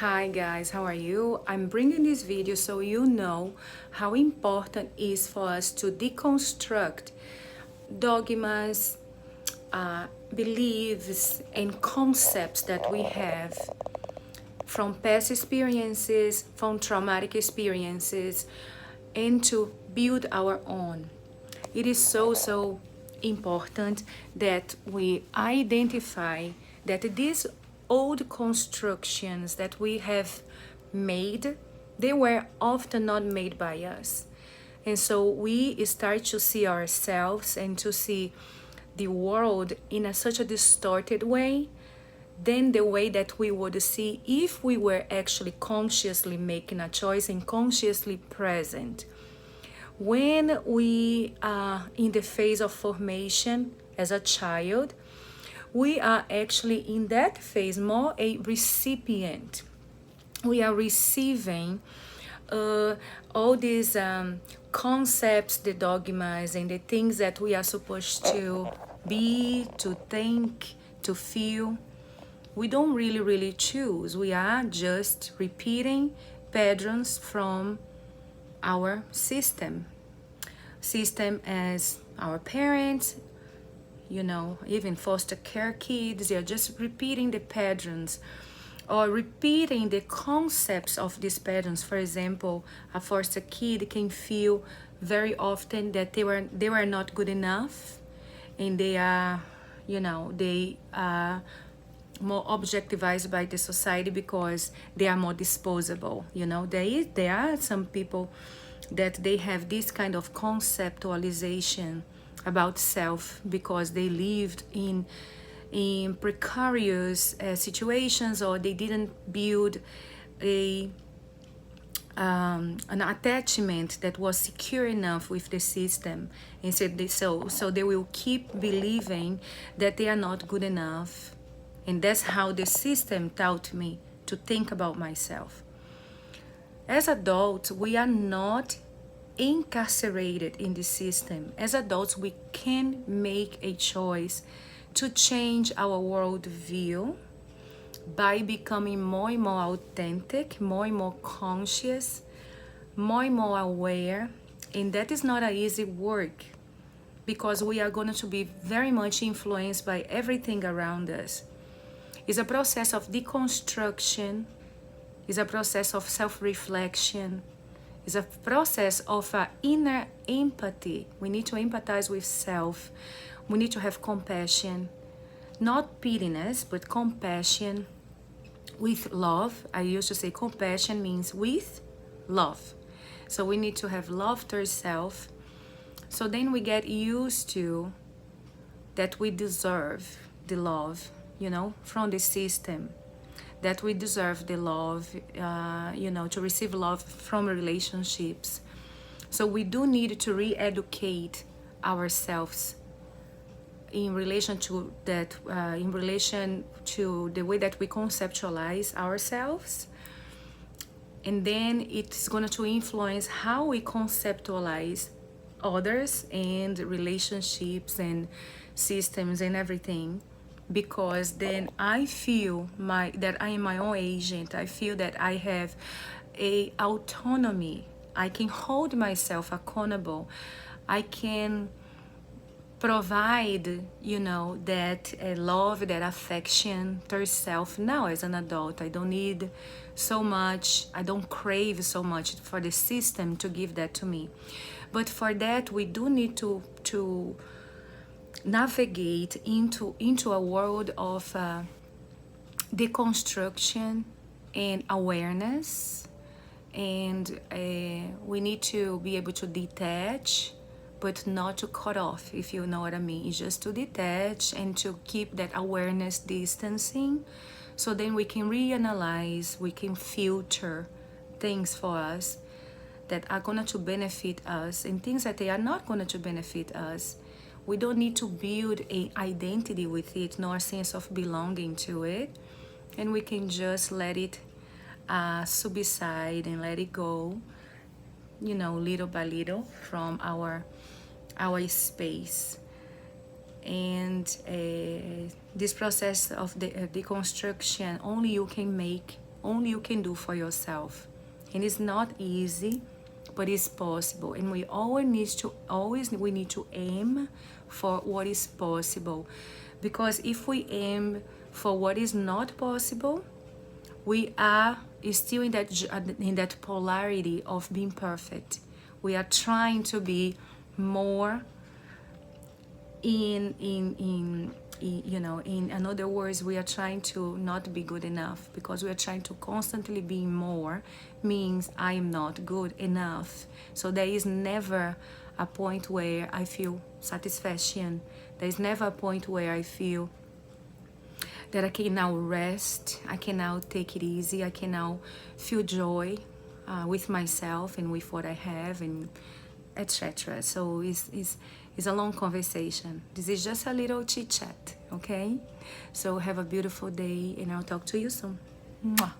Hi guys, how are you? I'm bringing this video so you know how important it is for us to deconstruct dogmas, beliefs, and concepts that we have from past experiences, from traumatic experiences, and to build our own. It is so important that we identify that these old constructions that we have made, they were often not made by us. And so we start to see ourselves and to see the world in such a distorted way than the way that we would see if we were actually consciously making a choice and consciously present. When we are in the phase of formation as a child, we are actually in that phase more a recipient. We are receiving all these concepts, the dogmas, and the things that we are supposed to be, to think, to feel. We don't really choose. We are just repeating patterns from our system as our parents, even foster care kids. They are just repeating the patterns or repeating the concepts of these patterns. For example, a foster kid can feel very often that they were not good enough, and they are more objectivized by the society because they are more disposable. There are some people that they have this kind of conceptualization about self because they lived in precarious situations, or they didn't build an attachment that was secure enough with the system, and so they will keep believing that they are not good enough. And that's how the system taught me to think about myself. As adults, we are not incarcerated in the system. As adults, we can make a choice to change our worldview by becoming more and more authentic, more and more conscious, more and more aware. And that is not an easy work because we are going to be very much influenced by everything around us. It's a process of deconstruction. It's a process of self-reflection. It's a process of inner empathy. We need to empathize with self. We need to have compassion. Not pityness, but compassion with love. I used to say compassion means with love. So we need to have love to ourselves. So then we get used to that we deserve the love, from the system, that we deserve the love, to receive love from relationships. So we do need to re-educate ourselves in relation to that, in relation to the way that we conceptualize ourselves. And then it's going to influence how we conceptualize others and relationships and systems and everything. Because then I feel that I am my own agent. I feel that I have a autonomy. I can hold myself accountable. I can provide, that love, that affection to yourself. Now, as an adult, I don't need so much. I don't crave so much for the system to give that to me. But for that, we do need to navigate into a world of deconstruction and awareness, and we need to be able to detach, but not to cut off, if you know what I mean. It's just to detach and to keep that awareness distancing, so then we can reanalyze, we can filter things for us that are going to benefit us and things that they are not going to benefit us. We don't need to build an identity with it, nor a sense of belonging to it. And we can just let it subside and let it go, little by little from our space. And this process of the deconstruction, only you can make only you can do for yourself. And it's not easy, but it's possible. And we always need to aim for what is possible. Because if we aim for what is not possible, we are still in that polarity of being perfect. We are trying to be more in other words, we are trying to not be good enough, because we are trying to constantly be more means I am not good enough. So there is never a point where I feel satisfaction. There is never a point where I feel that I can now rest, I can now take it easy, I can now feel joy with myself and with what I have, and etc. So it's a long conversation. This is just a little chit chat, okay? So have a beautiful day, and I'll talk to you soon. Mwah.